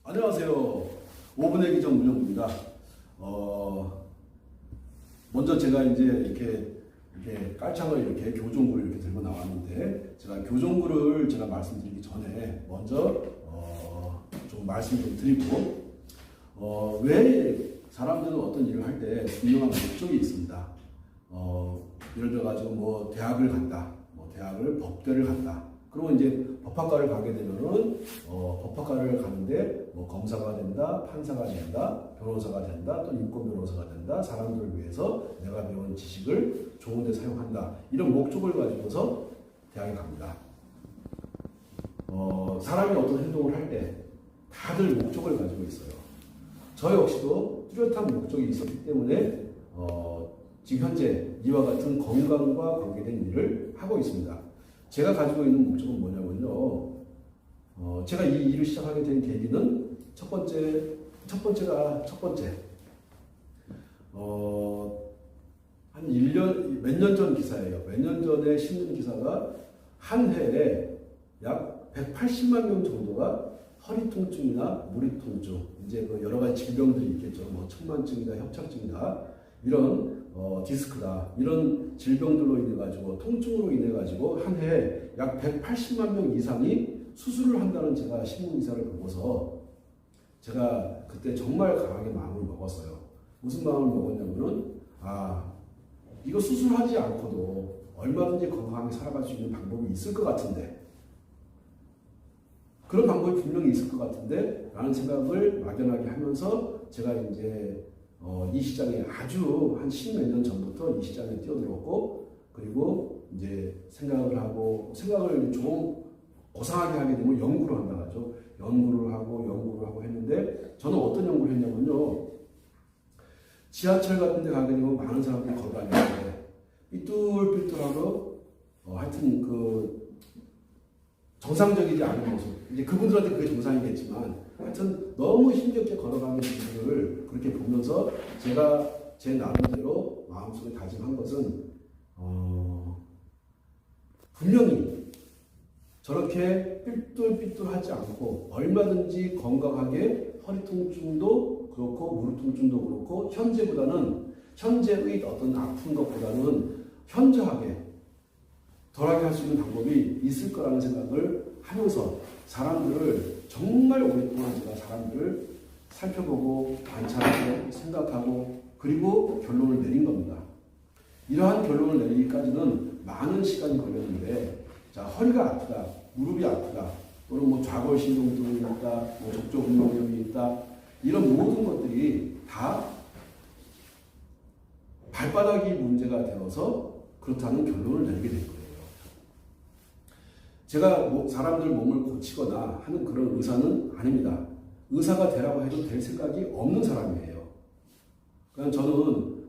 안녕하세요. 5분의 기전 문영구입니다. 먼저 제가 이제 이렇게 깔창을 이렇게 교정구를 이렇게 들고 나왔는데, 교정구를 제가 말씀드리기 전에 먼저 좀 말씀 좀 드리고, 왜 사람들은 어떤 일을 할 때 분명한 목적이 있습니다. 예를 들어가지고 뭐 대학을 간다, 뭐 대학을 법대를 간다. 그러면 이제 법학과를 가게 되면은 법학과를 가는데 뭐 검사가 된다, 판사가 된다, 변호사가 된다, 또 인권 변호사가 된다. 사람들을 위해서 내가 배운 지식을 좋은 데 사용한다. 이런 목적을 가지고서 대학에 갑니다. 사람이 어떤 행동을 할 때 다들 목적을 가지고 있어요. 저 역시도 뚜렷한 목적이 있었기 때문에 지금 현재 이와 같은 건강과 관계된 일을 하고 있습니다. 제가 가지고 있는 목적은 뭐냐면요. 제가 이 일을 시작하게 된 계기는 첫 번째, 한 1년, 몇 년 전 기사예요. 몇 년 전에 신문 기사가 한 해에 약 180만 명 정도가 허리 통증이나 무리 통증, 이제 그 여러 가지 질병들이 있겠죠. 뭐 천만증이다, 협착증이다, 이런 디스크다, 이런 질병들로 인해 가지고, 통증으로 인해 가지고 한 해에 약 180만 명 이상이 수술을 한다는 제가 신문 기사를 보고서 제가 그때 정말 강하게 마음을 먹었어요. 무슨 마음을 먹었냐면은, 이거 수술하지 않고도 얼마든지 건강하게 살아갈 수 있는 방법이 있을 것 같은데, 그런 방법이 분명히 있을 것 같은데 라는 생각을 막연하게 하면서 제가 이제 이 시장에 아주 한 10몇 년 전부터 이 시장에 뛰어들었고, 그리고 이제 생각을 좀 고상하게 하게 되면 연구를 한다 하죠. 연구를 하고 했는데, 저는 어떤 연구를 했냐면요. 지하철 같은 데 가게 되면 많은 사람들이 걸어다니는데 삐뚤삐뚤하고 하여튼 그 정상적이지 않은 모습, 이제 그분들한테 그게 정상이겠지만 하여튼 너무 힘겹게 걸어가는 분들을 그렇게 보면서 제가 제 나름대로 마음속에 다짐한 것은 분명히 저렇게 삐뚤삐뚤하지 않고 얼마든지 건강하게 허리 통증도 그렇고 무릎 통증도 그렇고 현재의 어떤 아픈 것보다는 현저하게 덜하게 할 수 있는 방법이 있을 거라는 생각을 하면서 사람들을 정말 오랫동안 제가 사람들을 살펴보고 관찰하고 생각하고 그리고 결론을 내린 겁니다. 이러한 결론을 내리기까지는 많은 시간이 걸렸는데, 자, 허리가 아프다, 무릎이 아프다, 또는 뭐 좌골신경증이 있다, 뭐 족저근막염이 있다, 이런 모든 것들이 다 발바닥이 문제가 되어서 그렇다는 결론을 내리게 된 거예요. 제가 사람들 몸을 고치거나 하는 그런 의사는 아닙니다. 의사가 되라고 해도 될 생각이 없는 사람이에요. 그냥 저는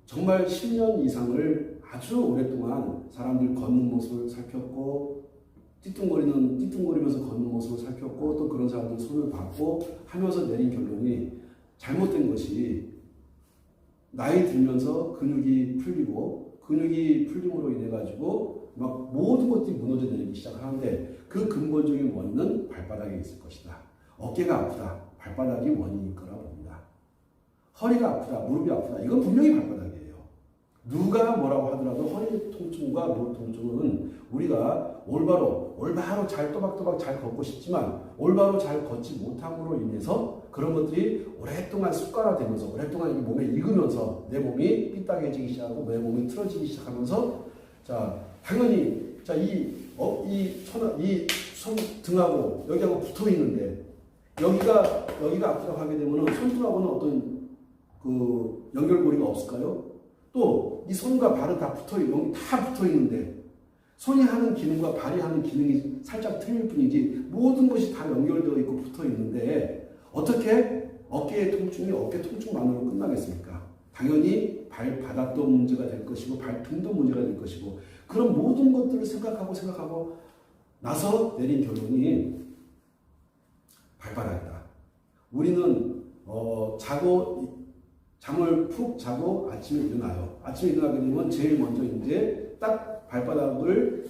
정말 10년 이상을 아주 오랫동안 사람들 걷는 모습을 살폈고, 띠뚱거리면서 걷는 모습을 살폈고, 또 그런 사람들 손을 받고 하면서 내린 결론이, 잘못된 것이 나이 들면서 근육이 풀림으로 인해 가지고 막 모든 것들이 무너져 내리기 시작하는데, 그 근본적인 원인은 발바닥에 있을 것이다. 어깨가 아프다, 발바닥이 원인일 거라 봅니다. 허리가 아프다, 무릎이 아프다, 이건 분명히 발바닥이에요. 누가 뭐라고 하더라도 허리 통증과 무릎 통증은 우리가 올바로 잘 또박또박 잘 걷고 싶지만 올바로 잘 걷지 못함으로 인해서 그런 것들이 오랫동안 습관화되면서 오랫동안 몸에 익으면서 내 몸이 삐딱해지기 시작하고 내 몸이 틀어지기 시작하면서, 자, 당연히 손 등하고 여기하고 붙어 있는데 여기가 아프다고 하게 되면은 손등하고는 어떤 그 연결고리가 없을까요? 또 이 손과 발은 다 붙어 있는데 손이 하는 기능과 발이 하는 기능이 살짝 틀릴 뿐이지 모든 것이 다 연결되어 있고 붙어 있는데 어떻게 어깨 통증만으로 끝나겠습니까? 당연히 발바닥도 문제가 될 것이고 발등도 문제가 될 것이고, 그런 모든 것들을 생각하고 나서 내린 결론이 발바닥이다. 우리는 잠을 푹 자고 아침에 일어나요. 아침에 일어나게 되면 제일 먼저 이제 딱 발바닥으로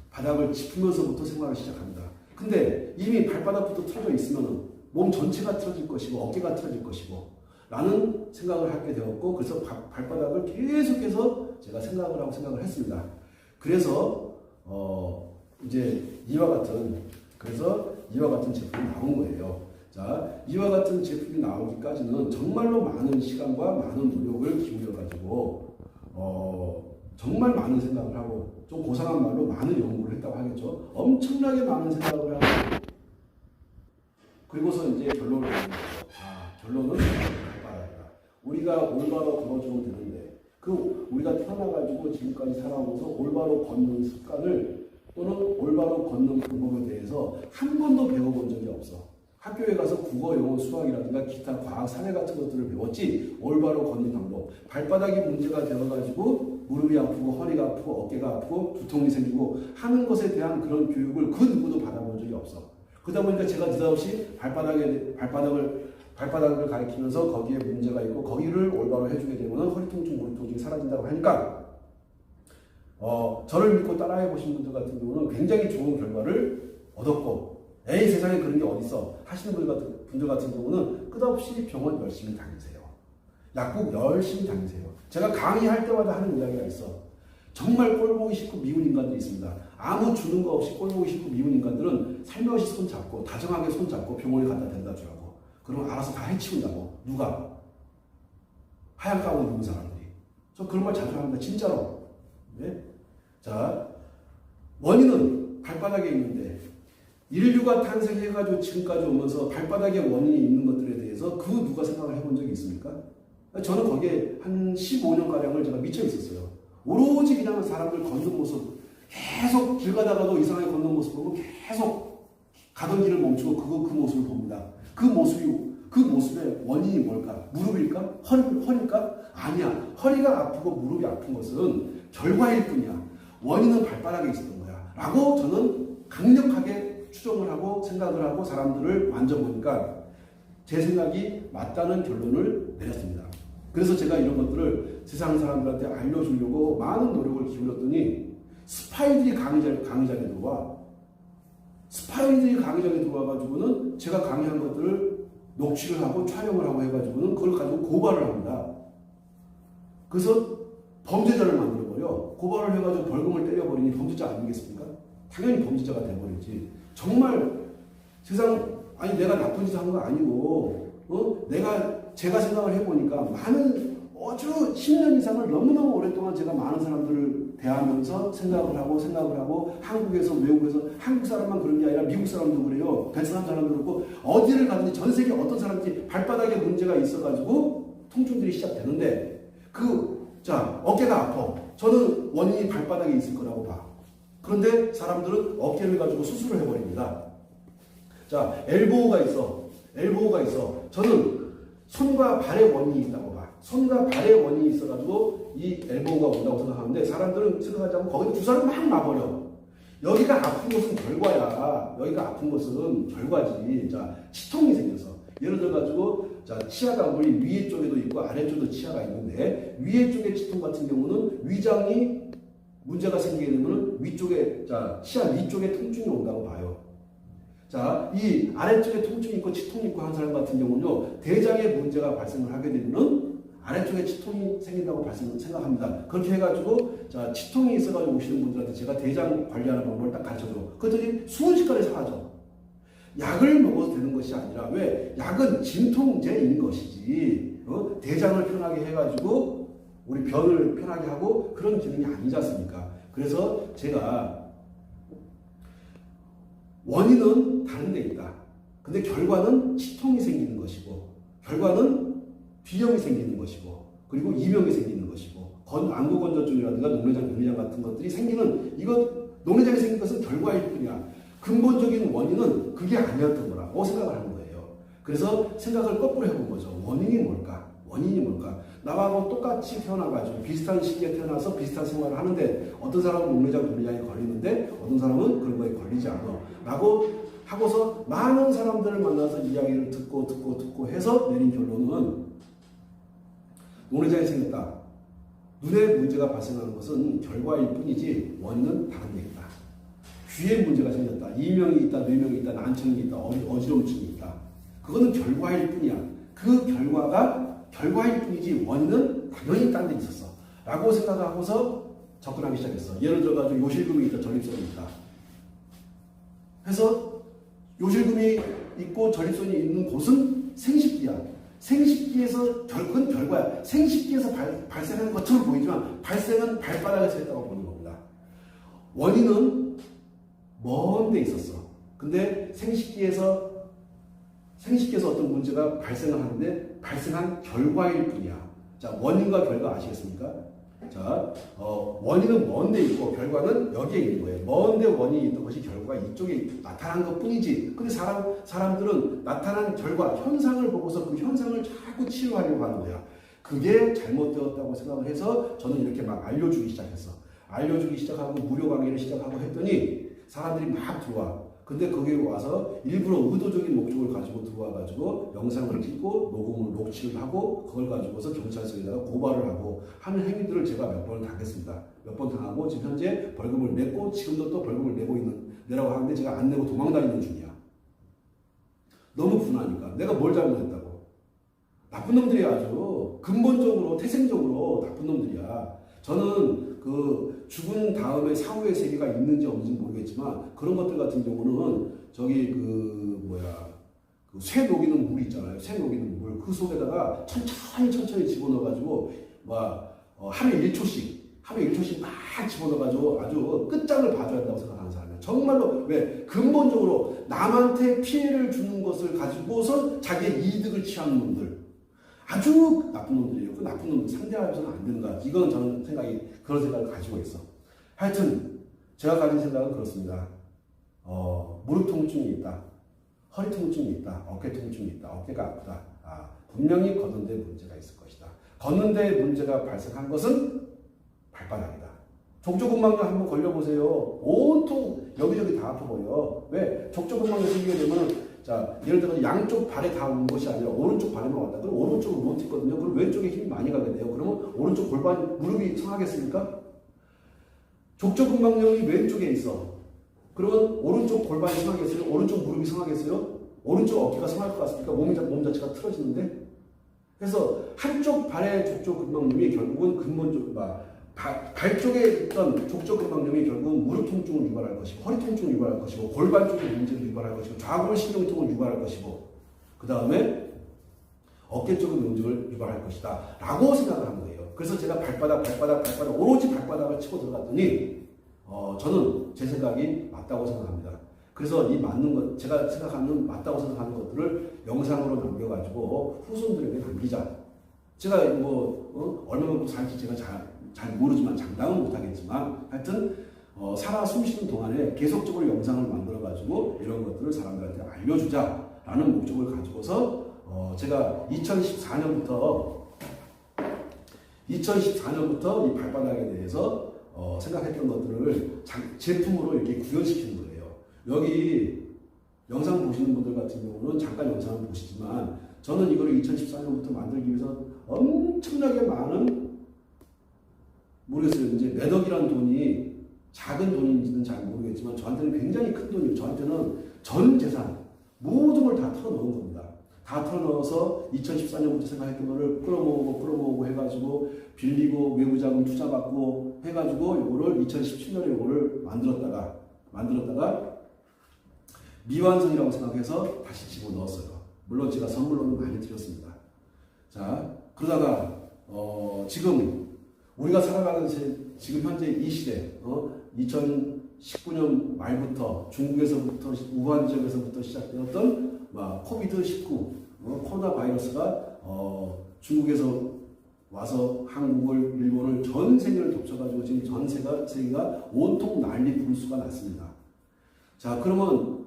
바닥을 짚으면서부터 생활을 시작합니다. 근데 이미 발바닥부터 틀어져 있으면 몸 전체가 틀어질 것이고 어깨가 틀어질 것이고 라는 생각을 하게 되었고, 그래서 발바닥을 계속해서 제가 생각을 했습니다. 그래서 이제 이와 같은 제품이 나온 거예요. 자, 이와 같은 제품이 나오기까지는 정말로 많은 시간과 많은 노력을 기울여가지고 정말 많은 생각을 하고, 좀 고상한 말로 많은 연구를 했다고 하겠죠. 엄청나게 많은 생각을 하고, 그리고서 이제 결론을 내는 거죠. 결론은 발바닥이다. 우리가 올바로 걸어주면 되는데, 우리가 태어나가지고 지금까지 살아오면서 올바로 걷는 습관을 또는 올바로 걷는 방법에 대해서 한 번도 배워본 적이 없어. 학교에 가서 국어, 영어, 수학이라든가 기타 과학, 사회 같은 것들을 배웠지, 올바로 걷는 방법. 발바닥이 문제가 되어가지고 무릎이 아프고 허리가 아프고 어깨가 아프고 두통이 생기고 하는 것에 대한 그런 교육을 그 누구도 받아본 적이 없어. 그러다 보니까 제가 느닷없이 발바닥을 가리키면서 거기에 문제가 있고 거기를 올바로 해주게 되면 허리 통증, 무릎 통증이 사라진다고 하니까 저를 믿고 따라해 보신 분들 같은 경우는 굉장히 좋은 결과를 얻었고, 에이 세상에 그런 게 어딨어 하시는 분들 같은 경우는 끝없이 병원 열심히 다니세요. 약국 열심히 다니세요. 제가 강의할 때마다 하는 이야기가 있어. 정말 꼴보기 싫고 미운 인간들이 있습니다. 아무 주는 거 없이 꼴보기 싫고 미운 인간들은 살며시 손잡고 다정하게 손잡고 병원에 갖다 댄다 주라고. 그럼 알아서 다 해치운다고. 누가? 하얀 가운 입은 사람들이. 저 그런 말 자주 합니다. 진짜로. 네? 자, 원인은 발바닥에 있는데 인류가 탄생해가지고 지금까지 오면서 발바닥에 원인이 있는 것들에 대해서 누가 생각을 해본 적이 있습니까? 저는 거기에 한 15년가량을 제가 미쳐 있었어요. 오로지 그냥 사람들 걷는 모습, 계속 길 가다가도 이상하게 걷는 모습 보고 계속 가던 길을 멈추고 그 모습을 봅니다. 그 모습의 원인이 뭘까? 무릎일까? 허리일까? 아니야. 허리가 아프고 무릎이 아픈 것은 결과일 뿐이야. 원인은 발바닥에 있었던 거야. 라고 저는 강력하게 추정을 하고 생각을 하고 사람들을 만져보니까 제 생각이 맞다는 결론을 내렸습니다. 그래서 제가 이런 것들을 세상 사람들한테 알려주려고 많은 노력을 기울였더니 스파이들이 강의장에 들어와. 스파이들이 강의장에 들어와가지고는 제가 강의한 것들을 녹취를 하고 촬영을 하고 해가지고는 그걸 가지고 고발을 합니다. 그래서 범죄자를 만들어버려. 고발을 해가지고 벌금을 때려버리니 범죄자 아니겠습니까? 당연히 범죄자가 돼버리지. 정말 내가 나쁜 짓을 한 거 아니고, 제가 생각을 해보니까 아주 10년 이상을 너무너무 오랫동안 제가 많은 사람들을 대하면서 생각을 하고, 한국에서, 외국에서, 한국 사람만 그런 게 아니라 미국 사람도 그래요. 베트남 사람도 그렇고, 어디를 가든지 전 세계 어떤 사람들이 발바닥에 문제가 있어가지고 통증들이 시작되는데, 어깨가 아파. 저는 원인이 발바닥에 있을 거라고 봐. 그런데 사람들은 어깨를 가지고 수술을 해버립니다. 자, 엘보우가 있어. 저는 손과 발의 원인이 있다고 봐. 손과 발의 원인이 있어가지고 이 엘보우가 온다고 생각하는데, 사람들은 생각하지 않고 거기다 주사를 막 놔버려. 여기가 아픈 것은 결과야. 여기가 아픈 것은 결과지. 자, 치통이 생겨서. 예를 들어가지고, 치아가 우리 위에 쪽에도 있고 아래쪽에도 치아가 있는데, 위에 쪽의 치통 같은 경우는 위장이 문제가 생기게 되면 위쪽에, 치아 위쪽에 통증이 온다고 봐요. 자, 이 아래쪽에 통증이 있고 치통이 있고 한 사람 같은 경우는요, 대장에 문제가 발생을 하게 되면은 아래쪽에 치통이 생긴다고 생각합니다. 그렇게 해가지고, 치통이 있어가지고 오시는 분들한테 제가 대장 관리하는 방법을 딱 가르쳐줘. 그랬더니 순식간에 사라져. 약을 먹어도 되는 것이 아니라, 왜? 약은 진통제인 것이지, 대장을 편하게 해가지고 우리 변을 편하게 하고 그런 기능이 아니지 않습니까? 그래서 제가 원인은 다른 데 있다. 근데 결과는 치통이 생기는 것이고, 결과는 비염이 생기는 것이고, 그리고 이명이 생기는 것이고, 안구건조증이라든가 녹내장 같은 것들이 생기는, 녹내장이 생긴 것은 결과일 뿐이야. 근본적인 원인은 그게 아니었던 거라고 생각을 하는 거예요. 그래서 생각을 거꾸로 해본 거죠. 원인이 뭘까? 나하고 똑같이 태어나가지고 비슷한 시기에 태어나서 비슷한 생활을 하는데, 어떤 사람은 녹내장, 돌리장에 걸리는데 어떤 사람은 그런 거에 걸리지 않아. 라고 하고서 많은 사람들을 만나서 이야기를 듣고 해서 내린 결론은, 녹내장이 생겼다. 눈에 문제가 발생하는 것은 결과일 뿐이지 원인은 다른 얘기다. 귀에 문제가 생겼다. 이명이 있다, 뇌명이 있다, 난청이 있다, 어지럼증이 있다. 그거는 결과일 뿐이야. 그 결과가 결과일 뿐이지 원인은 당연히 딴 데 있었어. 라고 생각하고서 접근하기 시작했어. 예를 들어가지고 요실금이 있다, 전립선이 있다. 그래서 요실금이 있고 전립선이 있는 곳은 생식기야. 생식기에서 그건 결과야. 생식기에서 발생하는 것처럼 보이지만 발생은 발바닥에서 했다고 보는 겁니다. 원인은 먼 데 있었어. 근데 생식기에서 어떤 문제가 발생을 하는데 발생한 결과일 뿐이야. 자, 원인과 결과 아시겠습니까? 자, 원인은 먼 데 있고 결과는 여기에 있는 거예요. 먼 데 원인이 있던 것이 결과가 이쪽에 나타난 것 뿐이지. 근데 사람들은 나타난 결과, 현상을 보고서 그 현상을 자꾸 치료하려고 하는 거야. 그게 잘못되었다고 생각을 해서 저는 이렇게 막 알려주기 시작했어. 알려주기 시작하고 무료 강의를 시작하고 했더니 사람들이 막 들어와. 근데 거기에 와서 일부러 의도적인 목적을 가지고 들어와가지고 영상을 찍고 녹취를 하고 그걸 가지고서 경찰서에다가 고발을 하고 하는 행위들을 제가 몇 번을 당했습니다. 몇 번 당하고 지금 현재 벌금을 냈고 지금도 또 벌금을 내라고 하는데 제가 안 내고 도망다니는 중이야. 너무 분하니까. 내가 뭘 잘못했다고. 나쁜 놈들이 아주 근본적으로 태생적으로 나쁜 놈들이야. 저는 그 죽은 다음에 사후의 세계가 있는지 없는지 모르겠지만 그런 것들 같은 경우는 저기 그 쇠 녹이는 물 있잖아요. 쇠 녹이는 물 그 속에다가 천천히 집어넣어가지고 하루에 1초씩 막 집어넣어가지고 아주 끝장을 봐줘야 한다고 생각하는 사람이에요. 정말로 왜 근본적으로 남한테 피해를 주는 것을 가지고서 자기의 이득을 취하는 놈들. 아주 나쁜 놈들이에요. 그 나쁜 놈들 상대하면서는 안 된다. 이건 저는 그런 생각을 가지고 있어. 하여튼 제가 가진 생각은 그렇습니다. 무릎 통증이 있다. 허리 통증이 있다. 어깨 통증이 있다. 어깨가 아프다. 분명히 걷는 데 문제가 있을 것이다. 걷는 데 문제가 발생한 것은 발바닥이다. 족저근막염 한번 걸려보세요. 온통 여기저기 다 아파버려. 왜? 족저근막염 생기게 되면 자, 예를 들어 양쪽 발에 다 온 것이 아니라 오른쪽 발에만 왔다. 그럼 오른쪽을 못 있거든요. 그럼 왼쪽에 힘이 많이 가게 돼요. 그러면 오른쪽 골반, 무릎이 상하겠습니까? 족저근막염이 왼쪽에 있어. 그러면 오른쪽 골반이 상하겠어요? 오른쪽 무릎이 상하겠어요? 오른쪽 어깨가 상할 것 같습니까? 몸 자체가 틀어지는데? 그래서 한쪽 발의 족저근막염이 결국은 발 쪽에 있던 족저근막염이 결국은 무릎 통증을 유발할 것이고 허리 통증을 유발할 것이고 골반 쪽의 문제를 유발할 것이고 좌골 신경통을 유발할 것이고 그 다음에 어깨 쪽의 문제를 유발할 것이다 라고 생각을 한 거예요. 그래서 제가 발바닥 오로지 발바닥을 치고 들어갔더니 저는 제 생각이 맞다고 생각합니다. 그래서 이 맞는 것, 제가 맞다고 생각하는 것들을 영상으로 남겨가지고 후손들에게 남기자. 제가 얼마만큼 살지 제가 잘 모르지만 장담은 못하겠지만 하여튼 살아 숨쉬는 동안에 계속적으로 영상을 만들어가지고 이런 것들을 사람들한테 알려주자라는 목적을 가지고서 제가 2014년부터 이 발바닥에 대해서 생각했던 것들을 제품으로 이렇게 구현시키는 거예요. 여기 영상 보시는 분들 같은 경우는 잠깐 영상을 보시지만 저는 이거를 2014년부터 만들기 위해서 엄청나게 많은 모르겠어요. 이제 몇 억이라는 돈이 작은 돈인지는 잘 모르겠지만 저한테는 굉장히 큰 돈이에요. 저한테는 전 재산 모든 걸 다 털어넣은 겁니다. 다 털어넣어서 2014년부터 생각했던 거를 끌어모으고 해가지고 빌리고 외부자금 투자받고 해가지고 요거를 2017년에 요거를 만들었다가 미완성이라고 생각해서 다시 집어넣었어요. 물론 제가 선물로는 많이 드렸습니다. 자, 그러다가 지금 우리가 살아가는 지금 현재 이 시대 2019년 말부터 중국에서부터 우한 지역에서부터 시작되었던 코비드-19 코로나 바이러스가 중국에서 와서 한국을 일본을 전 세계를 덮쳐가지고 지금 전 세계가 온통 난리 부를 수가 났습니다. 자, 그러면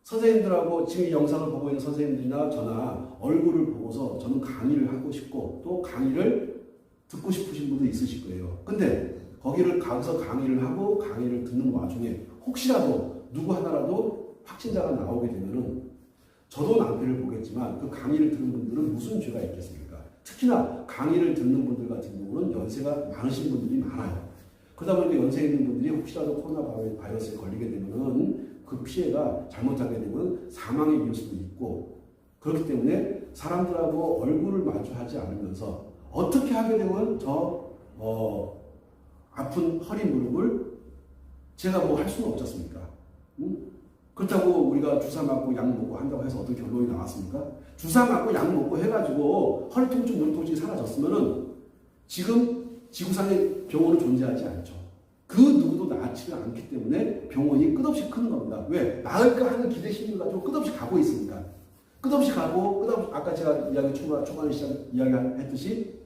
선생님들하고 지금 이 영상을 보고 있는 선생님들이나 저나 얼굴을 보고서 저는 강의를 하고 싶고 또 강의를 듣고 싶으신 분도 있으실 거예요. 근데 거기를 가서 강의를 하고 강의를 듣는 와중에 혹시라도 누구 하나라도 확진자가 나오게 되면은 저도 낭패를 보겠지만 그 강의를 듣는 분들은 무슨 죄가 있겠습니까? 특히나 강의를 듣는 분들 같은 경우는 연세가 많으신 분들이 많아요. 그러다 보니까 연세 있는 분들이 혹시라도 코로나 바이러스에 걸리게 되면은 그 피해가 잘못하게 되면 사망에 이을 수도 있고, 그렇기 때문에 사람들하고 얼굴을 마주하지 않으면서 어떻게 하게 되면 아픈 허리 무릎을 제가 뭐 할 수는 없지 않습니까? 그렇다고 우리가 주사 맞고 약 먹고 한다고 해서 어떤 결론이 나왔습니까? 주사 맞고 약 먹고 해가지고 허리 통증, 무릎 통증이 사라졌으면은 지금 지구상에 병원은 존재하지 않죠. 그 누구도 낫지를 않기 때문에 병원이 끝없이 크는 겁니다. 왜? 나을까 하는 기대심을 가지고 끝없이 가고 있습니다. 끝없이 가고, 끝없이, 아까 제가 초반에 이야기했듯이,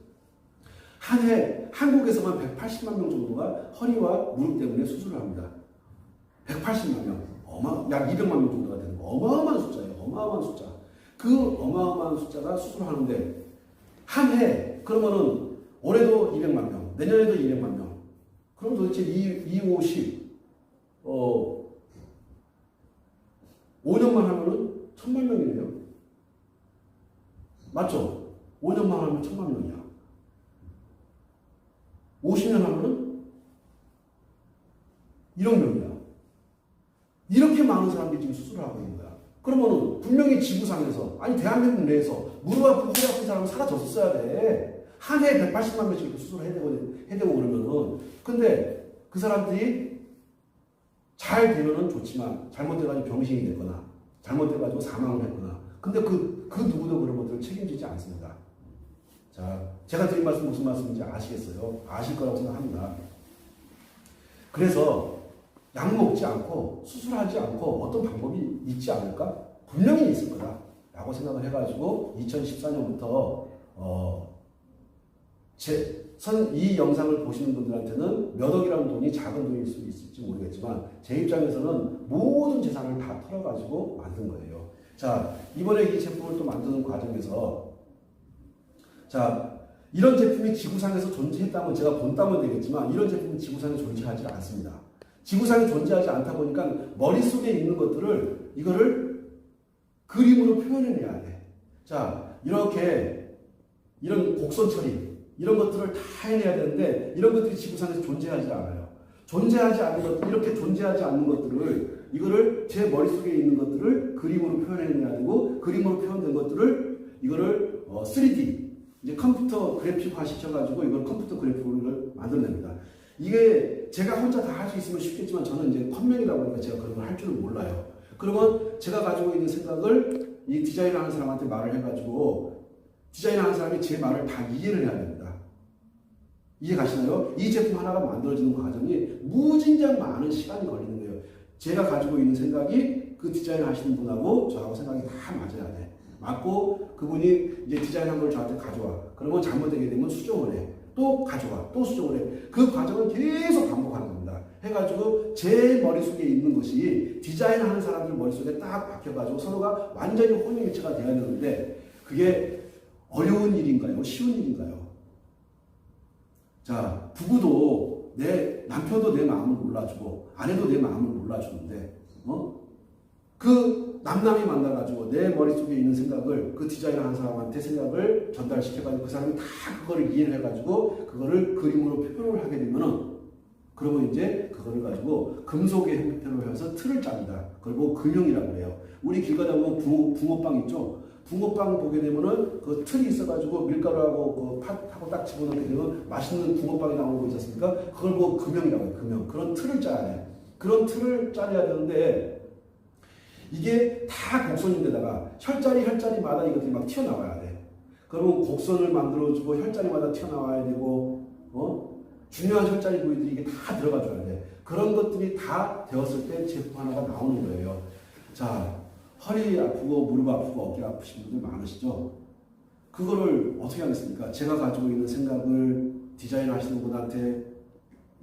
한 해 한국에서만 180만 명 정도가 허리와 무릎 때문에 수술을 합니다. 180만 명. 약 200만 명 정도가 되는 거. 어마어마한 숫자예요. 어마어마한 숫자. 그 어마어마한 숫자가 수술하는데, 한 해, 그러면은 올해도 200만 명, 내년에도 200만 명. 그럼 도대체 2, 5, 10, 5년만 하면은 1000만 명이네요. 맞죠? 5년만 하면 1000만 명이야. 50년 하면은 1억 명이야. 이렇게 많은 사람들이 지금 수술을 하고 있는 거야. 그러면은 분명히 지구상에서, 아니 대한민국 내에서 무릎 아프고 허리 아픈 사람은 사라졌어야 돼. 한 해에 180만 명씩 수술을 해대고 그러면은. 근데 그 사람들이 잘 되면은 좋지만 잘못돼가지고 병신이 됐거나 잘못돼가지고 사망을 했거나, 근데 그 누구도 그런 것들을 책임지지 않습니다. 자, 제가 드린 말씀 무슨 말씀인지 아시겠어요? 아실 거라고 생각합니다. 그래서 약 먹지 않고 수술하지 않고 어떤 방법이 있지 않을까? 분명히 있을 거다 라고 생각을 해가지고 2014년부터 이 영상을 보시는 분들한테는 몇 억이라는 돈이 작은 돈일 수 있을지 모르겠지만 제 입장에서는 모든 재산을 다 털어가지고 만든 거예요. 자, 이번에 이 제품을 또 만드는 과정에서, 자, 이런 제품이 지구상에서 존재했다면 제가 본다면 되겠지만 이런 제품은 지구상에 존재하지 않습니다. 지구상에 존재하지 않다 보니까 머릿속에 있는 것들을 이거를 그림으로 표현해내야 돼. 자, 이런 곡선 처리 이런 것들을 다 해내야 되는데 이런 것들이 지구상에서 존재하지 않아요. 존재하지 않는 것, 이렇게 존재하지 않는 것들을 이거를 제 머릿속에 있는 것들을 그림으로 표현해내야 되고, 그림으로 표현된 것들을 이거를 3D 이제 컴퓨터 그래픽화 시켜가지고 이걸 컴퓨터 그래픽을 만들어냅니다. 이게 제가 혼자 다 할 수 있으면 쉽겠지만 저는 이제 컴맹이다 보니까 제가 그런 걸 할 줄은 몰라요. 그러면 제가 가지고 있는 생각을 이 디자인하는 사람한테 말을 해가지고 디자인하는 사람이 제 말을 다 이해를 해야 됩니다. 이해 가시나요? 이 제품 하나가 만들어지는 과정이 무진장 많은 시간이 걸리는 거예요. 제가 가지고 있는 생각이 그 디자인 하시는 분하고 저하고 생각이 다 맞아야 돼. 맞고 그분이 이제 디자인한 걸 저한테 가져와. 그러면 잘못되게 되면 수정을 해. 또 가져와. 또 수정을 해. 그 과정을 계속 반복하는 겁니다. 해가지고 제 머릿속에 있는 것이 디자인하는 사람들 머릿속에 딱 박혀가지고 서로가 완전히 혼용일체가 되어야 되는데 그게 어려운 일인가요? 쉬운 일인가요? 자, 부부도 남편도 내 마음을 몰라주고 아내도 내 마음을 몰라주는데 그 남남이 만나가지고 내 머릿속에 있는 생각을 그 디자인하는 사람한테 생각을 전달시켜가지고 그 사람이 다 그거를 이해를 해가지고 그거를 그림으로 표현을 하게 되면은 그러면 이제 그거를 가지고 금속의 형태로 해서 틀을 짭니다. 그걸 보고 금형이라고 해요. 우리 길 가다 보면 붕어빵 있죠? 붕어빵 보게 되면은 그 틀이 있어가지고 밀가루하고 그 팥하고 딱 집어넣게 되면 맛있는 붕어빵이 나오는 거 있지 않습니까? 그걸 보고 금형이라고 해요. 금형. 그런 틀을 짜야 돼. 그런 틀을 짜야 되는데 이게 다 곡선인데다가 혈자리마다 이것들이 막 튀어나와야 돼. 그러면 곡선을 만들어주고 혈자리마다 튀어나와야 되고 중요한 혈자리 부위들이 이게 다 들어가줘야 돼. 그런 것들이 다 되었을 때 제품 하나가 나오는 거예요. 자, 허리 아프고 무릎 아프고 어깨 아프신 분들 많으시죠? 그거를 어떻게 하겠습니까? 제가 가지고 있는 생각을 디자인하시는 분한테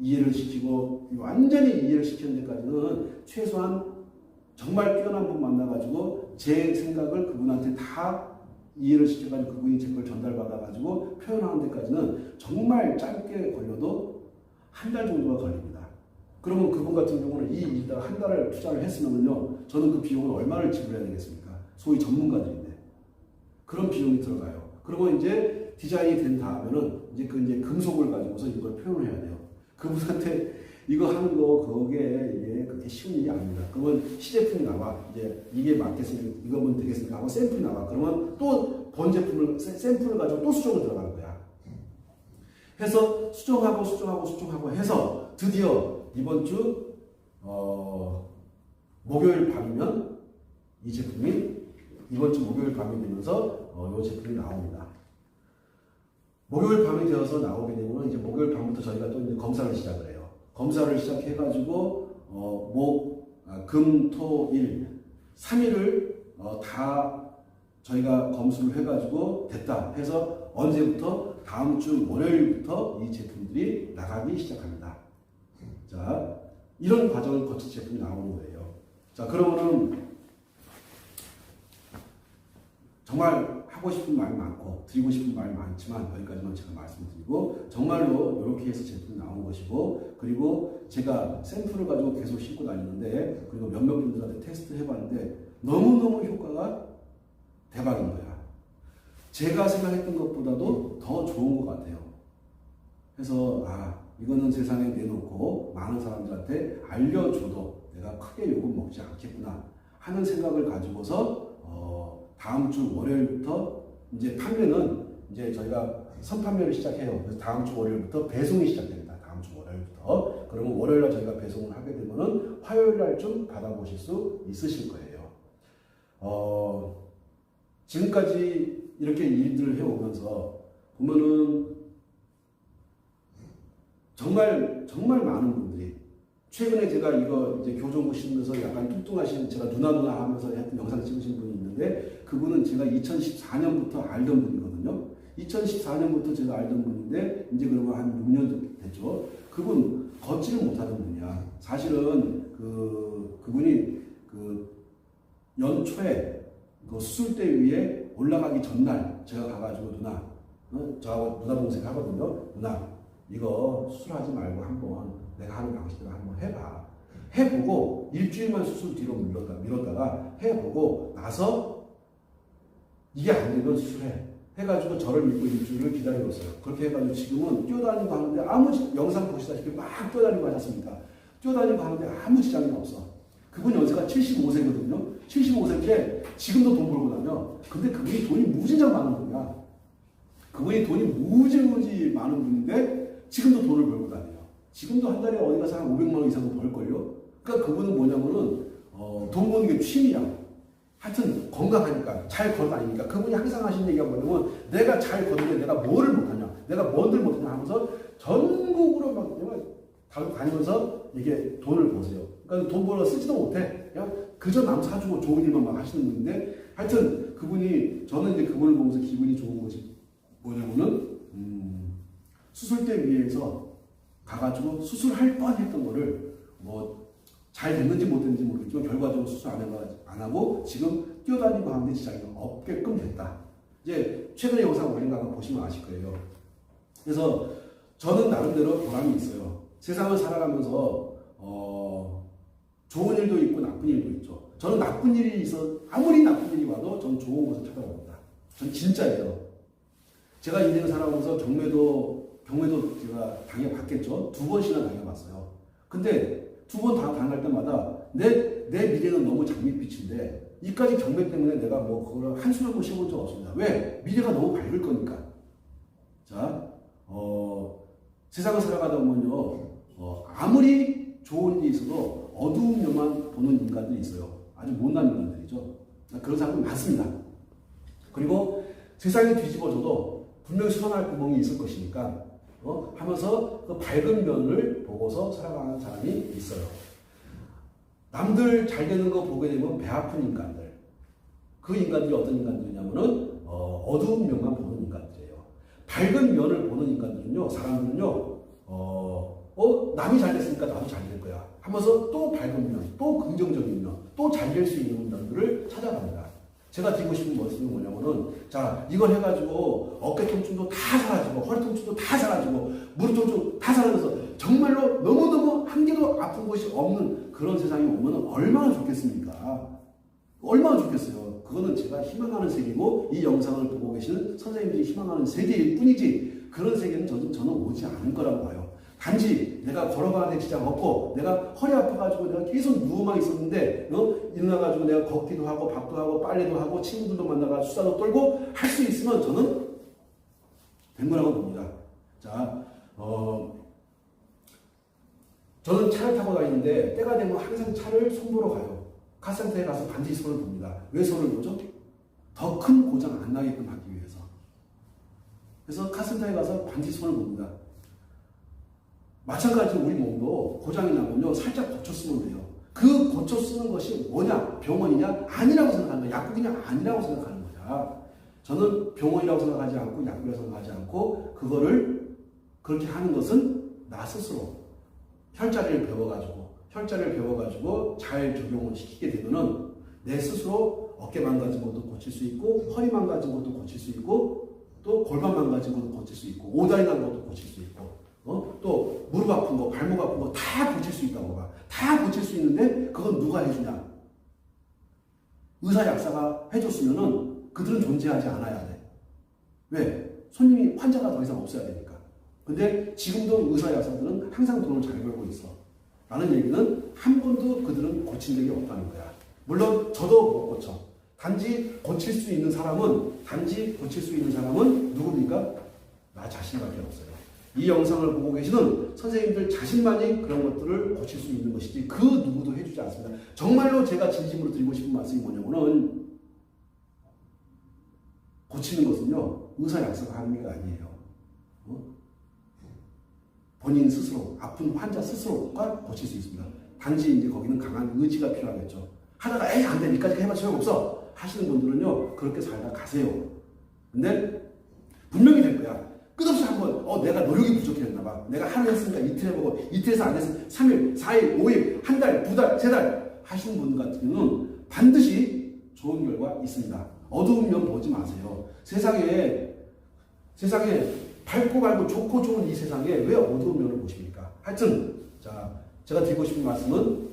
이해를 시키고 완전히 이해를 시키는 데까지는 최소한 정말 뛰어난 분 만나가지고 제 생각을 그분한테 다 이해를 시켜가지고 그분이 제 걸 전달받아가지고 표현하는 데까지는 정말 짧게 걸려도 한 달 정도가 걸립니다. 그러면 그분 같은 경우는 이 일에다가 한 달을 투자를 했으면요, 저는 그 비용을 얼마를 지불해야 되겠습니까? 소위 전문가들인데 그런 비용이 들어가요. 그러면 이제 디자인이 된 다음에는 이제 금속을 가지고서 이걸 표현을 해야 돼요. 그분한테 이거 하는 거 그게 이게 그렇게 쉬운 일이 아닙니다. 그러면 시제품이 나와. 이제 이게 맞겠습니까? 이거면 되겠습니까? 하고 샘플이 나와. 그러면 또 본 제품을 샘플을 가지고 또 수정을 들어가는 거야. 해서 수정하고 해서 드디어 이번 주 목요일 밤이면 이 제품이 이번 주 목요일 밤이 되면서 이 제품이 나옵니다. 목요일 밤이 되어서 나오게 되면 이제 목요일 밤부터 저희가 또 이제 검사를 시작을 해요. 검사를 시작해가지고 금, 토, 일 3일을 다 저희가 검수를 해가지고 됐다 해서 언제부터 다음 주 월요일부터 이 제품들이 나가기 시작합니다. 자, 이런 과정을 거친 제품이 나오는 거예요. 자, 그러면은 정말 하고 싶은 말 많고 드리고 싶은 말 많지만 여기까지만 제가 말씀드리고 정말로 이렇게 해서 제품이 나온 것이고 그리고 제가 샘플을 가지고 계속 싣고 다니는데 그리고 몇몇 분들한테 테스트 해봤는데 너무너무 효과가 대박인 거야. 제가 생각했던 것보다도 더 좋은 것 같아요. 그래서 이거는 세상에 내놓고 많은 사람들한테 알려줘도 내가 크게 욕은 먹지 않겠구나 하는 생각을 가지고서 다음 주 월요일부터 이제 판매는 이제 저희가 선판매를 시작해요. 그래서 다음 주 월요일부터 배송이 시작됩니다. 다음 주 월요일부터. 그러면 월요일날 저희가 배송을 하게 되면은 화요일날 좀 받아보실 수 있으실 거예요. 지금까지 이렇게 일들을 해오면서 보면은 정말 많은 분들이 최근에 제가 이거 이제 교정고 신으면서 약간 뚱뚱하신 제가 누나 하면서 했던 영상 찍으신 분이 있는데 그분은 제가 2014년부터 알던 분이거든요. 2014년부터 제가 알던 분인데 이제 그러면 한 6년 됐죠. 그분 걷지를 못하던 분이야. 사실은 그분이 연초에 그 수술대 위에 올라가기 전날 제가 가가지고 저하고 누나 동생 하거든요. 누나 이거 수술하지 말고 한번 내가 하는 방식대로 한번 해봐. 해보고 일주일만 수술 뒤로 미뤘다가 해보고 나서 이게 안 되면 수술해. 해가지고 저를 믿고 일주일을 기다려줬어요. 그렇게 해가지고 지금은 뛰어다니고 하는데 영상 보시다시피 막 뛰어다니고 하셨습니다. 뛰어다니고 하는데 아무 지장이 없어. 그분 연세가 75세거든요. 75세인데 지금도 돈 벌고 다녀. 근데 그분이 돈이 무진장 많은 분이야. 그분이 돈이 무지 많은 분인데 지금도 돈을 벌고 다녀요. 지금도 한 달에 어디 가서 한 500만 원 이상은 벌걸요. 그러니까 그분은 뭐냐면은 돈 버는 게 취미야. 하여튼 건강하니까 잘 걸어다니니까 그분이 항상 하시는 얘기가 뭐냐면 내가 잘 걷는데 내가 뭐를 못하냐 내가 뭔들 못하냐 하면서 전국으로 막 다니면서 이게 돈을 버세요. 그러니까 돈 벌어 쓰지도 못해. 그냥 그저 남 사주고 좋은 일만 막 하시는 분인데 하여튼 그분이 저는 이제 그분을 보면서 기분이 좋은 것이 뭐냐면은 수술대 위에서 가가지고 수술할 뻔했던 거를 뭐 잘 됐는지 못 됐는지 모르겠지만 결과적으로 수술 안 하고 지금 뛰어다니고 하는데 지장이 없게끔 됐다. 이제 최근에 영상 올린 거 한번 보시면 아실 거예요. 그래서 저는 나름대로 보람이 있어요. 세상을 살아가면서 좋은 일도 있고 나쁜 일도 있죠. 저는 나쁜 일이 아무리 나쁜 일이 와도 저는 좋은 것을 찾아봅니다. 저는 진짜예요. 제가 인생 살아오면서 경매도 제가 당해봤겠죠. 2번씩이나 당해봤어요. 근데 2번 당할 때마다 내 미래는 너무 장밋빛인데 이까지 경매 때문에 내가 뭐 그걸 한숨을 쉬어본 적 없습니다. 왜? 미래가 너무 밝을 거니까. 자, 세상을 살아가다 보면요, 아무리 좋은 일이 있어도 어두운 면만 보는 인간들이 있어요. 아주 못난 인간들이죠. 그런 사람이 많습니다. 그리고 세상이 뒤집어져도 분명히 수선할 구멍이 있을 것이니까 하면서 그 밝은 면을 보고서 살아가는 사람이 있어요. 남들 잘 되는 거 보게 되면 배 아픈 인간들. 그 인간들이 어떤 인간들이냐면은 어두운 면만 보는 인간들이에요. 밝은 면을 보는 인간들은요, 사람들은요, 남이 잘 됐으니까 나도 잘 될 거야 하면서 또 밝은 면, 또 긍정적인 면, 또 잘 될 수 있는 면들을 찾아갑니다. 제가 드리고 싶은 말씀이 뭐냐면은, 자, 이걸 해가지고 어깨 통증도 다 사라지고, 허리 통증도 다 사라지고, 무릎 통증도 다 사라져서 정말로 너무너무 한 개도 아픈 곳이 없는 그런 세상이 오면 얼마나 좋겠습니까? 얼마나 좋겠어요. 그거는 제가 희망하는 세계고, 이 영상을 보고 계시는 선생님들이 희망하는 세계일 뿐이지, 그런 세계는 저는 오지 않을 거라고 봐요. 단지 내가 걸어가는 데 지장 없고 내가 허리 아파가지고 내가 계속 누워만 있었는데 일어나가지고 내가 걷기도 하고 밥도 하고 빨래도 하고 친구들도 만나가 수다도 떨고 할 수 있으면 저는 된 거라고 봅니다. 자, 저는 차를 타고 다니는데 때가 되면 항상 차를 손보러 가요. 카센터에 가서 반드시 손을 봅니다. 왜 손을 보죠? 더 큰 고장 안 나게끔 하기 위해서. 그래서 카센터에 가서 반드시 손을 봅니다. 마찬가지로 우리 몸도 고장이 나면요 살짝 고쳐 쓰면 돼요. 그 고쳐 쓰는 것이 뭐냐? 병원이냐? 아니라고 생각하는 거야. 약국이냐? 아니라고 생각하는 거야. 저는 병원이라고 생각하지 않고 약국이라고 생각하지 않고 그거를 그렇게 하는 것은 나 스스로 혈자리를 배워가지고 잘 적용을 시키게 되면은 내 스스로 어깨 망가진 것도 고칠 수 있고 허리 망가진 것도 고칠 수 있고 또 골반 망가진 것도 고칠 수 있고 오다리 난 것도 고칠 수 있고 또 무릎 아픈 거, 발목 아픈 거 다 고칠 수 있다고 봐. 다 고칠 수 있는데 그건 누가 해주냐? 의사 약사가 해줬으면은 그들은 존재하지 않아야 돼. 왜? 손님이 환자가 더 이상 없어야 되니까. 근데 지금도 의사 약사들은 항상 돈을 잘 벌고 있어. 라는 얘기는 한 번도 그들은 고친 적이 없다는 거야. 물론 저도 못 고쳐. 단지 고칠 수 있는 사람은 누굽니까? 나 자신밖에 없어요. 이 영상을 보고 계시는 선생님들 자신만이 그런 것들을 고칠 수 있는 것이지 그 누구도 해주지 않습니다. 정말로 제가 진심으로 드리고 싶은 말씀이 뭐냐면은 고치는 것은요 의사 약사가 하는 게 아니에요. 본인 스스로 아픈 환자 스스로가 고칠 수 있습니다. 단지 이제 거기는 강한 의지가 필요하겠죠. 하다가 에이 안 돼, 이까지 해봐 소용없어 하시는 분들은요 그렇게 살다 가세요. 근데 분명히 될 거야. 끝없이 한번 내가 노력이 부족했나 봐. 내가 하루 했으니까 이틀 해보고 이틀에서 안 해서 3일, 4일, 5일, 한 달, 2달, 3달 하시는 분 같은 경우는 반드시 좋은 결과 있습니다. 어두운 면 보지 마세요. 세상에 밝고 좋고 좋은 이 세상에 왜 어두운 면을 보십니까? 하여튼 자 제가 드리고 싶은 말씀은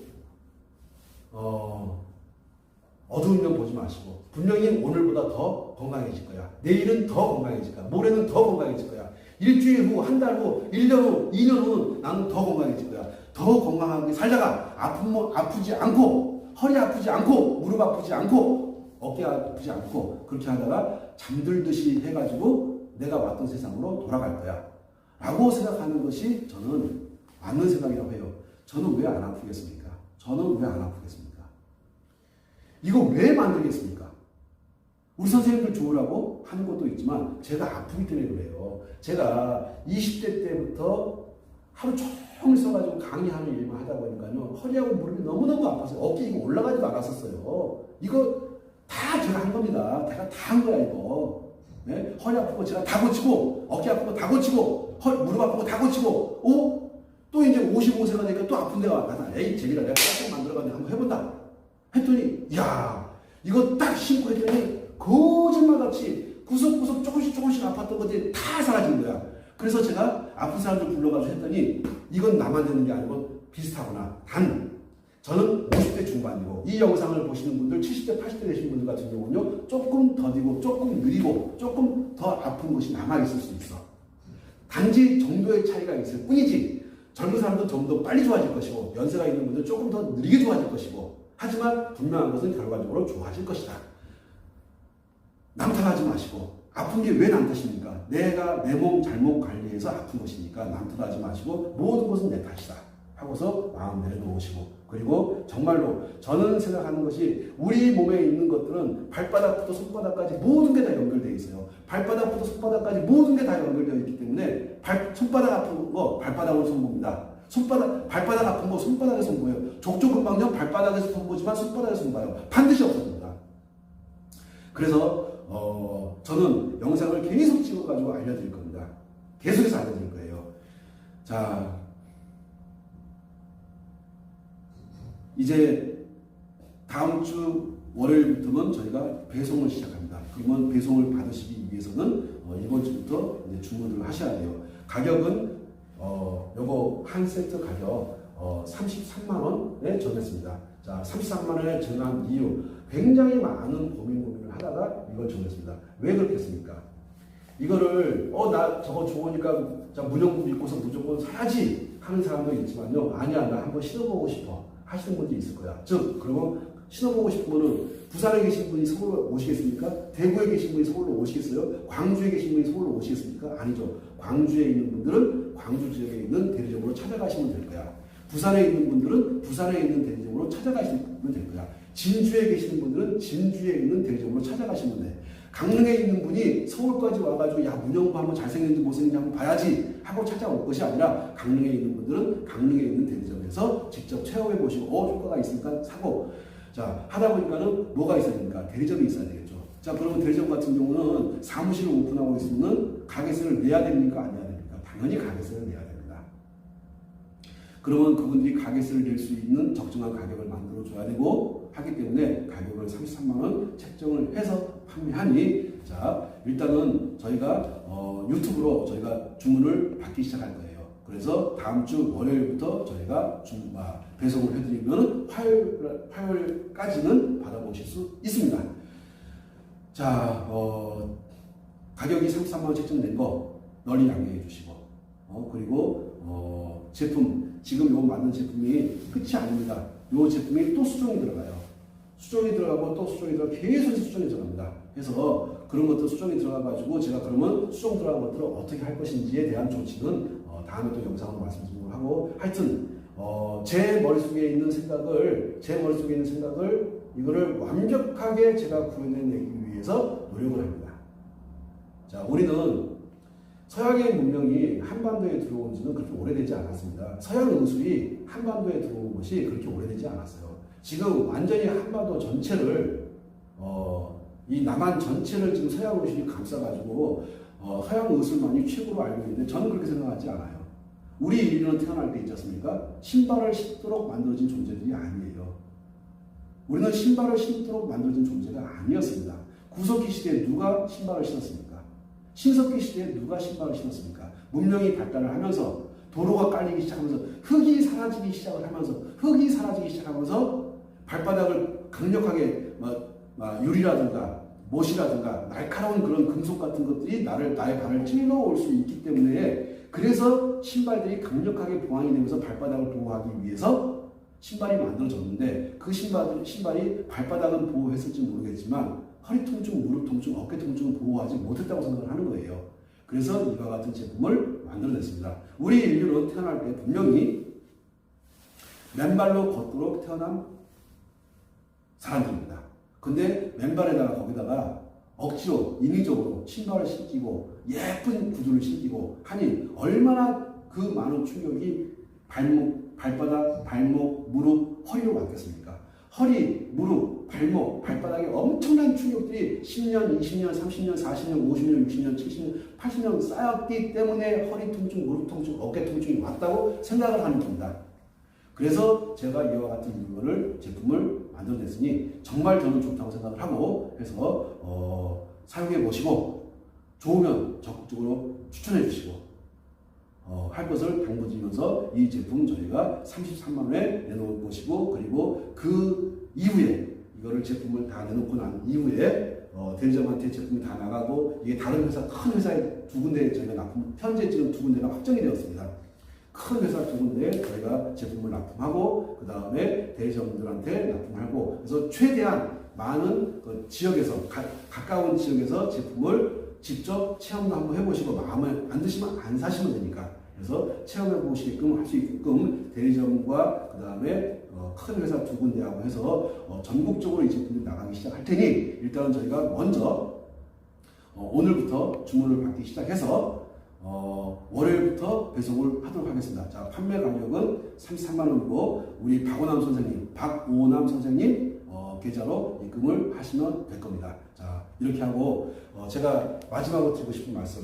어두운 면 보지 마시고 분명히 오늘보다 더 건강해질 거야. 내일은 더 건강해질 거야. 모레는 더 건강해질 거야. 일주일 후, 한 달 후, 1년 후, 2년 후는 나는 더 건강해질 거야. 더 건강하게 살다가 아프지 않고 허리 아프지 않고 무릎 아프지 않고 어깨 아프지 않고 그렇게 하다가 잠들듯이 해가지고 내가 왔던 세상으로 돌아갈 거야. 라고 생각하는 것이 저는 맞는 생각이라고 해요. 저는 왜 안 아프겠습니까? 이거 왜 만들겠습니까? 우리 선생님들 좋으라고 하는 것도 있지만 제가 아프기 때문에 그래요. 제가 20대 때부터 하루 종일 써가지고 강의하는 일만 하다 보니까요. 허리하고 무릎이 너무너무 아파서 어깨 이거 올라가지도 않았었어요. 이거 다 제가 한 겁니다. 제가 다 한 거야 이거. 네? 허리 아픈 거 제가 다 고치고 어깨 아픈 거 다 고치고 무릎 아픈 거 다 고치고 또 이제 55세가 되니까 또 아픈 데가 나타나. 에이 제기라 내가 꼭 만들어가지고 한번 해본다. 했더니 야 이거 딱 신고 했더니 거짓말같이 구석구석 조금씩 아팠던 것들이 다 사라진 거야. 그래서 제가 아픈 사람들 불러가지고 했더니 이건 나만 되는 게 아니고 비슷하구나. 단 저는 50대 중반이고 이 영상을 보시는 분들 70대 80대 되신 분들 같은 경우는요 조금 더디고 조금 느리고 조금 더 아픈 것이 남아있을 수 있어. 단지 정도의 차이가 있을 뿐이지 젊은 사람도 좀 더 빨리 좋아질 것이고 연세가 있는 분들 조금 더 느리게 좋아질 것이고 하지만 분명한 것은 결과적으로 좋아질 것이다. 남 탓하지 마시고 아픈 게 왜 남 탓입니까? 내가 내 몸 잘못 관리해서 아픈 것이니까 남 탓하지 마시고 모든 것은 내 탓이다 하고서 마음 내려놓으시고 그리고 정말로 저는 생각하는 것이 우리 몸에 있는 것들은 발바닥부터 손바닥까지 모든 게 다 연결되어 있어요. 발바닥부터 손바닥까지 모든 게 다 연결되어 있기 때문에 손바닥 아픈 거 발바닥으로 손봅니다. 발바닥 아픈 거 손바닥에 손보여요. 족저근막염 발바닥에서 손보지만 손바닥에서 손봐요. 반드시 없어집니다. 그래서 저는 영상을 계속 찍어가지고 알려드릴 겁니다. 계속해서 알려드릴 거예요. 자, 이제 다음 주 월요일부터는 저희가 배송을 시작합니다. 그러면 배송을 받으시기 위해서는 이번 주부터 이제 주문을 하셔야 돼요. 가격은 요거 한 세트 가격 33만 원에 정했습니다. 자, 33만 원에 정한 이유 굉장히 많은 고민을 하다가 이걸 정했습니다. 왜 그렇겠습니까? 이거를 나 저거 좋으니까 자 문영구 믿고서 무조건 사야지 하는 사람도 있지만요. 아니야, 나 한번 신어보고 싶어 하시는 분도 있을 거야. 즉 그러면 신어보고 싶으면은 부산에 계신 분이 서울로 오시겠습니까? 대구에 계신 분이 서울로 오시겠어요? 광주에 계신 분이 서울로 오시겠습니까? 아니죠. 광주에 있는 분들은 광주 지역에 있는 대리점으로 찾아가시면 될 거야. 부산에 있는 분들은 부산에 있는 대리점으로 찾아가시면 될 거야. 진주에 계시는 분들은 진주에 있는 대리점으로 찾아가시면 돼. 강릉에 있는 분이 서울까지 와가지고 야 문영구 한번 잘생겼는지 못생겼는지 한번 봐야지 하고 찾아올 것이 아니라 강릉에 있는 분들은 강릉에 있는 대리점에서 직접 체험해 보시고 효과가 있으니까 사고 자 하다 보니까는 뭐가 있어야 됩니까? 대리점이 있어야 되겠죠. 자 그러면 대리점 같은 경우는 사무실을 오픈하고 있으면 가게세를 내야 됩니까? 안 내야 됩니까? 당연히 가게세를 내야 됩니다. 그러면 그분들이 가게세를 낼 수 있는 적정한 가격을 만들어 줘야 되고 하기 때문에 가격을 33만 원 책정을 해서 판매하니 자 일단은 저희가 유튜브로 저희가 주문을 받기 시작할 거예요. 그래서 다음 주 월요일부터 저희가 배송을 해드리면 화요일까지는 받아보실 수 있습니다. 자 가격이 33만 원 책정된 거 널리 양해해 주시고 그리고 제품 지금 요 만든 제품이 끝이 아닙니다. 요 제품이 또 수정이 들어가요. 수정이 들어가고 또 수정이 들어가고 계속 수정이 들어갑니다. 그래서 그런 것도 수정이 들어가가지고 제가 그러면 수정 들어간 것들을 어떻게 할 것인지에 대한 조치는 다음에 또 영상으로 말씀드리도록 하고 하여튼 제 머릿속에 있는 생각을 이거를 완벽하게 제가 구현해내기 위해서 노력을 합니다. 자 우리는 서양의 문명이 한반도에 들어온 지는 그렇게 오래되지 않았습니다. 서양 의술이 한반도에 들어온 것이 그렇게 오래되지 않았어요. 지금 완전히 한반도 전체를 이 남한 전체를 지금 서양 의술이 감싸가지고 서양 의술만이 최고로 알고 있는데 저는 그렇게 생각하지 않아요. 우리 인류는 태어날 때 있지 않습니까? 신발을 신도록 만들어진 존재들이 아니에요. 우리는 신발을 신도록 만들어진 존재가 아니었습니다. 구석기 시대에 누가 신발을 신었습니까? 신석기 시대에 누가 신발을 신었습니까? 문명이 발달을 하면서 도로가 깔리기 시작하면서 흙이 사라지기 시작하면서 발바닥을 강력하게 유리라든가 못이라든가 날카로운 그런 금속 같은 것들이 나의 발을 찔러올 수 있기 때문에 그래서 신발들이 강력하게 보완이 되면서 발바닥을 보호하기 위해서 신발이 만들어졌는데 그 신발이 발바닥은 보호했을지 모르겠지만 허리 통증, 무릎 통증, 어깨 통증을 보호하지 못했다고 생각을 하는 거예요. 그래서 이와 같은 제품을 만들어냈습니다. 우리 인류는 태어날 때 분명히 맨발로 걷도록 태어난 사람들입니다. 근데 맨발에다가 거기다가 억지로 인위적으로 신발을 신기고 예쁜 구두를 신기고 하니 얼마나 그 많은 충격이 발바닥, 발목, 무릎, 허리로 왔겠습니까? 허리, 무릎, 발목, 발바닥에 엄청난 충격들이 10년, 20년, 30년, 40년, 50년, 60년, 70년, 80년 쌓였기 때문에 허리 통증, 무릎 통증, 어깨 통증이 왔다고 생각을 하는 겁니다. 그래서 제가 이와 같은 제품을 만들어냈으니 정말 저는 좋다고 생각을 하고 해서 사용해 보시고 좋으면 적극적으로 추천해 주시고 할 것을 당부드리면서 이 제품 저희가 33만 원에 내놓은 것이고 그리고 그 이후에 이거를 제품을 다 내놓고 난 이후에 대리점한테 제품이 다 나가고 이게 다른 회사 큰 회사에 두 군데 저희가 납품 현재 지금 두 군데가 확정이 되었습니다. 큰 회사 두 군데에 저희가 제품을 납품하고 그 다음에 대리점들한테 납품하고 그래서 최대한 많은 그 지역에서 가까운 지역에서 제품을 직접 체험도 한번 해보시고 마음에 안 드시면 안 사시면 되니까 그래서 체험해 보시게끔 할 수 있게끔 대리점과 그 다음에 큰 회사 두 군데하고 해서 전국적으로 이 제품이 나가기 시작할 테니 일단은 저희가 먼저 오늘부터 주문을 받기 시작해서 월요일부터 배송을 하도록 하겠습니다. 자, 판매 가격은 33만 원이고 우리 박오남 선생님 계좌로 입금을 하시면 될 겁니다. 자, 이렇게 하고 제가 마지막으로 드리고 싶은 말씀.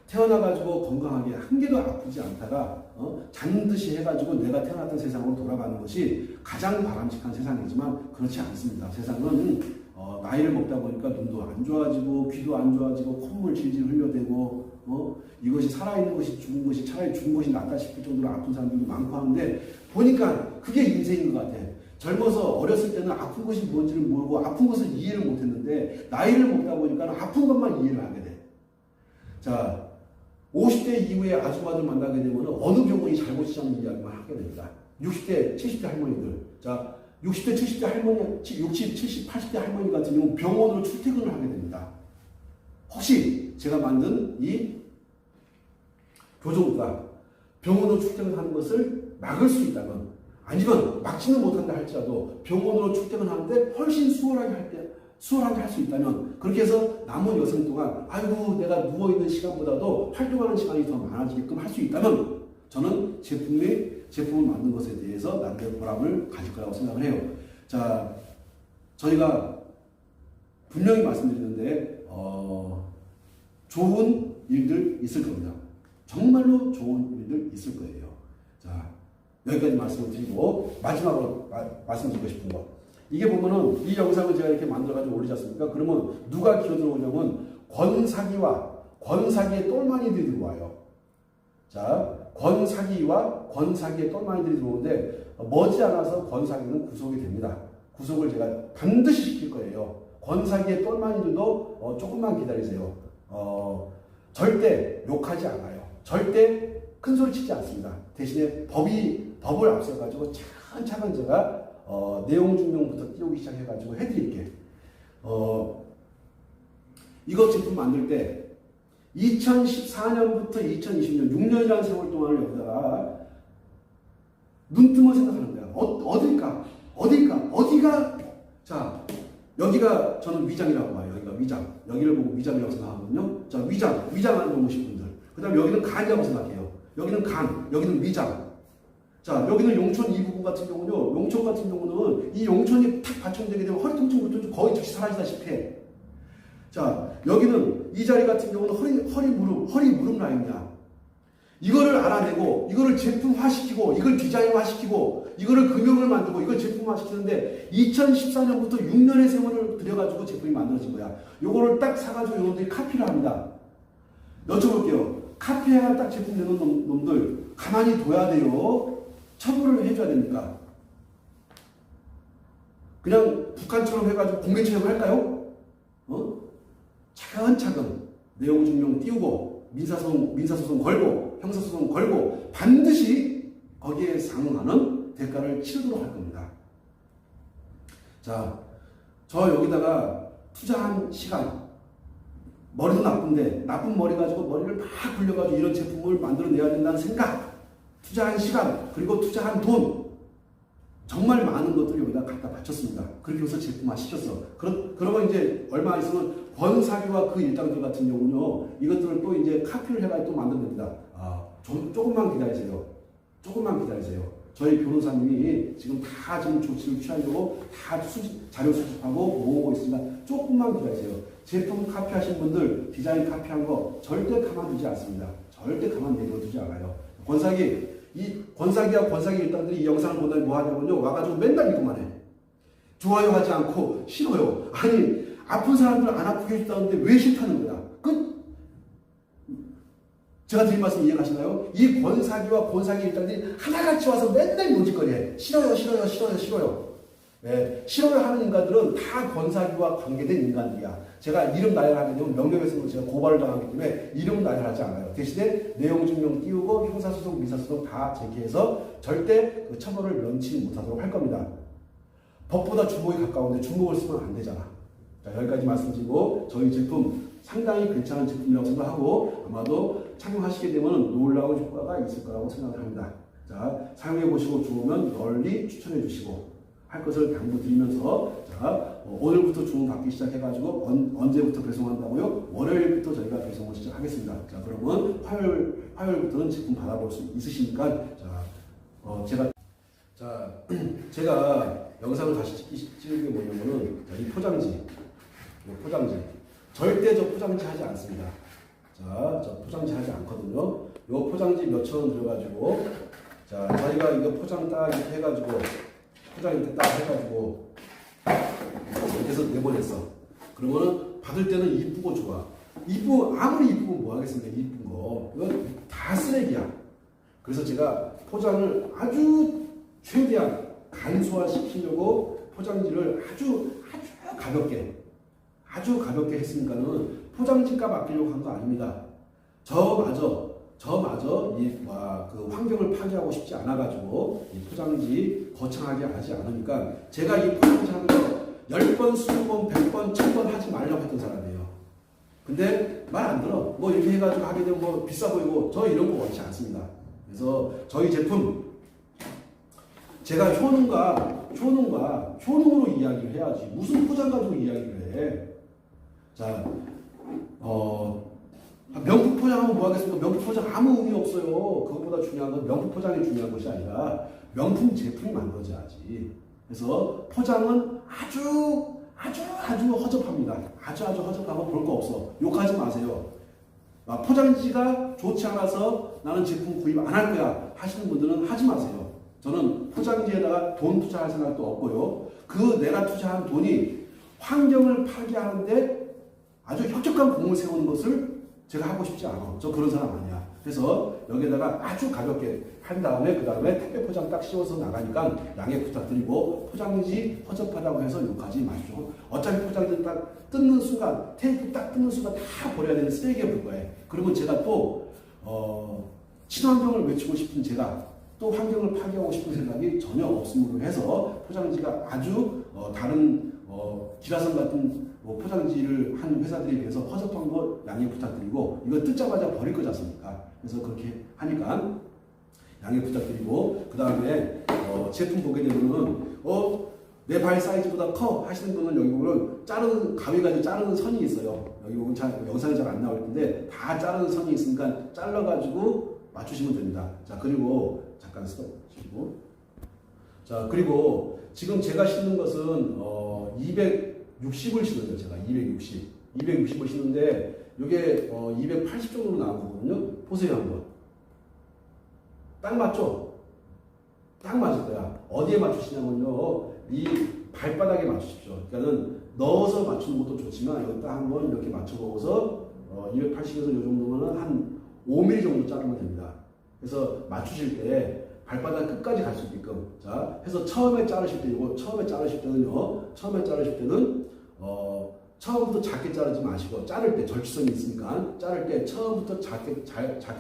태어나가지고 건강하게 한 개도 아프지 않다가 잔듯이 해가지고 내가 태어났던 세상으로 돌아가는 것이 가장 바람직한 세상이지만 그렇지 않습니다. 세상은 나이를 먹다 보니까 눈도 안 좋아지고 귀도 안 좋아지고 콧물 질질 흘려대고 이것이 살아있는 것이 죽은 것이 차라리 죽은 것이 낫다 싶을 정도로 아픈 사람들도 많고 하는데 보니까 그게 인생인 것 같아. 젊어서 어렸을 때는 아픈 것이 뭔지를 모르고 아픈 것을 이해를 못했는데 나이를 먹다 보니까 아픈 것만 이해를 하게 돼. 자, 50대 이후에 아줌마들 만나게 되면 어느 병원이 잘못이냐는 이야기만 하게 됩니다. 60대, 70대 할머니들. 자, 60대, 70대 할머니, 60, 70, 80대 할머니 같은 경우는 병원으로 출퇴근을 하게 됩니다. 혹시 제가 만든 이 교정부가 병원으로 출퇴근하는 것을 막을 수 있다면, 아니면 막지는 못한다 할지라도 병원으로 출퇴근하는데 훨씬 수월하게 할 수 있다면, 그렇게 해서 남은 여생 동안 아이고 내가 누워있는 시간보다도 활동하는 시간이 더 많아지게끔 할 수 있다면, 저는 제품을 만든 것에 대해서 나름대로 보람을 가질 거라고 생각을 해요. 자, 저희가 분명히 말씀드리는데 좋은 일들 있을 겁니다. 정말로 좋은 일들 있을 거예요. 자, 여기까지 말씀을 드리고 마지막으로 말씀드리고 싶은 거, 이게 보면은 이 영상을 제가 이렇게 만들어가지고 올리지 않습니까? 그러면 누가 기어들어오냐면 권사기의 똘마니들이 들어와요. 자, 권사기와 권사기의 똘마니들이 들어오는데 머지않아서 권사기는 구속이 됩니다. 구속을 제가 반드시 시킬 거예요. 권사기의 똘마니들도 조금만 기다리세요. 절대 욕하지 않아요. 절대 큰 소리 치지 않습니다. 대신에 법을 앞서가지고 차근차근 제가 내용 증명부터 띄우기 시작해가지고 해드릴게. 이거 제품 만들 때 2014년부터 2020년 6년이라는 세월 동안을 여기다가 눈뜨면 생각하는 거야. 어디가? 자, 여기가 저는 위장이라고 봐요. 여기가 위장. 여기를 보고 위장이라고 생각하거든요. 자, 위장을 보신 분들. 그 다음에 여기는 간이라고 생각해요. 여기는 간, 여기는 위장. 자, 여기는 용촌 이 부분 같은 경우는요. 용촌 같은 경우는 이 용촌이 탁 받쳐되게 되면 허리 통증부터 거의 즉시 사라지다시피 해. 자, 여기는 이 자리 같은 경우는 허리 무릎 라인이야. 이거를 알아내고, 이거를 제품화시키고, 이걸 디자인화시키고, 이거를 금형을 만들고, 이걸 제품화시키는데 2014년부터 6년의 세월을 들여가지고 제품이 만들어진 거야. 요거를 딱 사가지고 여러분들이 카피를 합니다. 여쭤볼게요. 카피해야 딱 제품 내는 놈들 가만히 둬야 돼요? 처벌을 해줘야 됩니까? 그냥 북한처럼 해가지고 공개처형을 할까요? 차근차근 내용 증명 띄우고 민사소송 걸고 형사소송 걸고 반드시 거기에 상응하는 대가를 치르도록 할 겁니다. 자, 저 여기다가 투자한 시간, 머리도 나쁜데 나쁜 머리 가지고 머리를 막 굴려가지고 이런 제품을 만들어내야 된다는 생각, 투자한 시간, 그리고 투자한 돈, 정말 많은 것들을 여기다 갖다 바쳤습니다. 그렇게 해서 제품화 시켰어. 그러면 이제 얼마 있으면 권사기와 그 일당들 같은 경우는요, 이것들을 또 이제 카피를 해가지고 또 만듭니다. 조금만 기다리세요. 저희 변호사님이 지금 다 조치를 취하려고 다 자료 수집하고 모으고 있습니다. 조금만 기다리세요. 제품 카피하신 분들, 디자인 카피한 거 절대 가만두지 않습니다. 절대 가만 내버려두지 않아요. 권사기와 권사기 일당들이 이 영상을 보다 뭐 하냐면요, 와가지고 맨날 이것만 해. 좋아요 하지 않고 싫어요. 아니, 아픈 사람들 안 아프게 해준다는데 왜 싫다는 거야? 제가 드린 말씀 이해가시나요? 이 권사기와 권사기 일당들이 하나같이 와서 맨날 모질거리해. 싫어요. 네, 싫어요 하는 인간들은 다 권사기와 관계된 인간들이야. 제가 이름 나열하게 되면 명예훼손으로 제가 고발을 당하기 때문에 이름 나열하지 않아요. 대신에 내용 증명 띄우고 형사소송, 민사소송 다 제기해서 절대 그 처벌을 면치 못하도록 할 겁니다. 법보다 주목이 가까운데 주목을 쓰면 안 되잖아. 자, 여기까지 말씀드리고, 저희 제품 상당히 괜찮은 제품이라고 생각하고 아마도 착용하시게 되면 놀라운 효과가 있을 거라고 생각을 합니다. 자, 사용해 보시고 좋으면 널리 추천해 주시고 할 것을 당부드리면서, 자, 오늘부터 주문 받기 시작해가지고 언제부터 배송한다고요? 월요일부터 저희가 배송을 시작하겠습니다. 자, 그러면 화요일부터는 제품 받아볼 수 있으시니까, 제가 영상을 다시 찍은 게 뭐냐면은, 이 포장지. 절대 저 포장지 하지 않습니다. 자, 저 포장지 하지 않거든요. 요 포장지 몇천 원 들어가지고, 자, 저희가 이거 포장 딱 이렇게 해가지고, 포장 이렇게 딱 해가지고, 이렇게 해서 내보냈어. 그러면은 받을 때는 이쁘고 좋아. 아무리 이쁘면 뭐 하겠습니까? 이쁜 거. 이건 다 쓰레기야. 그래서 제가 포장을 아주 최대한 간소화시키려고 포장지를 아주 가볍게 했으니까는 포장지 값 아끼려고 한 거 아닙니다. 저마저 그 환경을 파괴하고 싶지 않아가지고 이 포장지 거창하게 하지 않으니까 제가 이 포장지 하는 거 10번, 20번, 100번, 1000번 하지 말라고 했던 사람이에요. 근데 말 안 들어. 뭐 이렇게 해가지고 하게 되면 뭐 비싸 보이고 저 이런 거 원치 않습니다. 그래서 저희 제품 제가 효능으로 이야기를 해야지 무슨 포장 가지고 이야기를 해. 자, 명품 포장하면 뭐 하겠습니까? 명품 포장 아무 의미 없어요. 그것보다 중요한 건 명품 포장이 중요한 것이 아니라 명품 제품이 만들어져야지. 그래서 포장은 아주 허접합니다. 아주 허접하고 볼 거 없어. 욕하지 마세요. 포장지가 좋지 않아서 나는 제품 구입 안 할 거야 하시는 분들은 하지 마세요. 저는 포장지에다가 돈 투자할 생각도 없고요. 그 내가 투자한 돈이 환경을 파괴하는데 아주 혁혁한 공을 세우는 것을 제가 하고 싶지 않아. 저 그런 사람 아니야. 그래서 여기에다가 아주 가볍게 한 다음에 그 다음에 택배 포장 딱 씌워서 나가니까 양해 부탁드리고 포장지 허접하다고 해서 욕하지 마십시오. 어차피 포장지 딱 뜯는 순간 테이프 딱 뜯는 순간 다 버려야 되는 쓰레기에 불과해. 그리고 제가 또 친환경을 외치고 싶은 제가 또 환경을 파괴하고 싶은 생각이 전혀 없음으로 해서 포장지가 아주 다른 기라성 같은 포장지를 한 회사들에 비해서 허접한 거 양해 부탁드리고 이거 뜯자마자 버릴 거지 않습니까? 그래서 그렇게 하니까 양해 부탁드리고 그 다음에 제품 보게 되면은 내 발 사이즈보다 커 하시는 분은 여기 보면 가위 가지고 자르는 선이 있어요. 여기 보면 영상이 잘 안 나올 텐데 다 자르는 선이 있으니까 잘라가지고 맞추시면 됩니다. 자, 그리고 잠깐 스톱 하시고 자, 그리고 지금 제가 신는 것은 260을 신어요. 제가 260을 신는데 이게 280 정도로 나온 거거든요. 보세요 한번. 딱 맞죠? 딱 맞을 거야. 어디에 맞추시냐면요. 이 발바닥에 맞추십시오. 그러니까는 넣어서 맞추는 것도 좋지만 여기 딱 한번 이렇게 맞춰보고서 280에서 이 정도면 한 5mm 정도 자르면 됩니다. 그래서 맞추실 때 발바닥 끝까지 갈 수 있게끔. 자, 해서 처음에 자르실 때는요. 처음부터 작게 자르지 마시고 자를 때 절취선이 있으니까 자를 때 처음부터 작게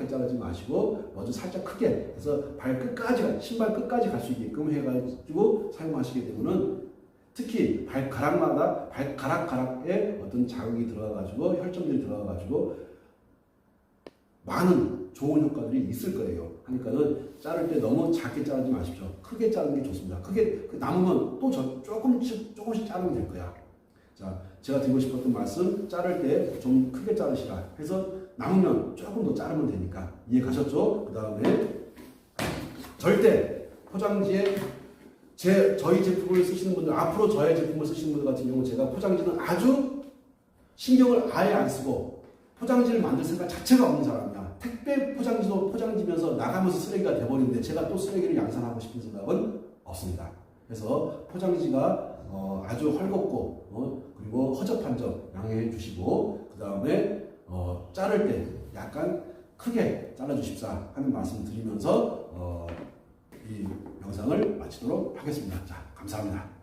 자르지 마시고 먼저 살짝 크게 해서 신발 끝까지 갈 수 있게끔 해가지고 사용하시게 되면은 특히 발가락에 어떤 자극이 들어가가지고 혈점들이 들어가가지고 많은 좋은 효과들이 있을 거예요. 하니까는 자를 때 너무 작게 자르지 마십시오. 크게 자르는 게 좋습니다. 크게 남으면 또 조금씩 자르면 될 거야. 자, 제가 드리고 싶었던 말씀, 자를 때 좀 크게 자르시라 해서 남으면 조금 더 자르면 되니까 이해 가셨죠? 그 다음에 절대 포장지에 저희 제품을 쓰시는 분들, 앞으로 저의 제품을 쓰시는 분들 같은 경우 제가 포장지는 아주 신경을 아예 안 쓰고 포장지를 만들 생각 자체가 없는 사람이야. 택배 포장지도 포장지면서 나가면서 쓰레기가 돼버리는데 제가 또 쓰레기를 양산하고 싶은 생각은 없습니다. 그래서 포장지가 아주 헐겁고 그리고 허접한 점 양해해 주시고 그 다음에 자를 때 약간 크게 잘라주십사 하는 말씀 드리면서 이 영상을 마치도록 하겠습니다. 자, 감사합니다.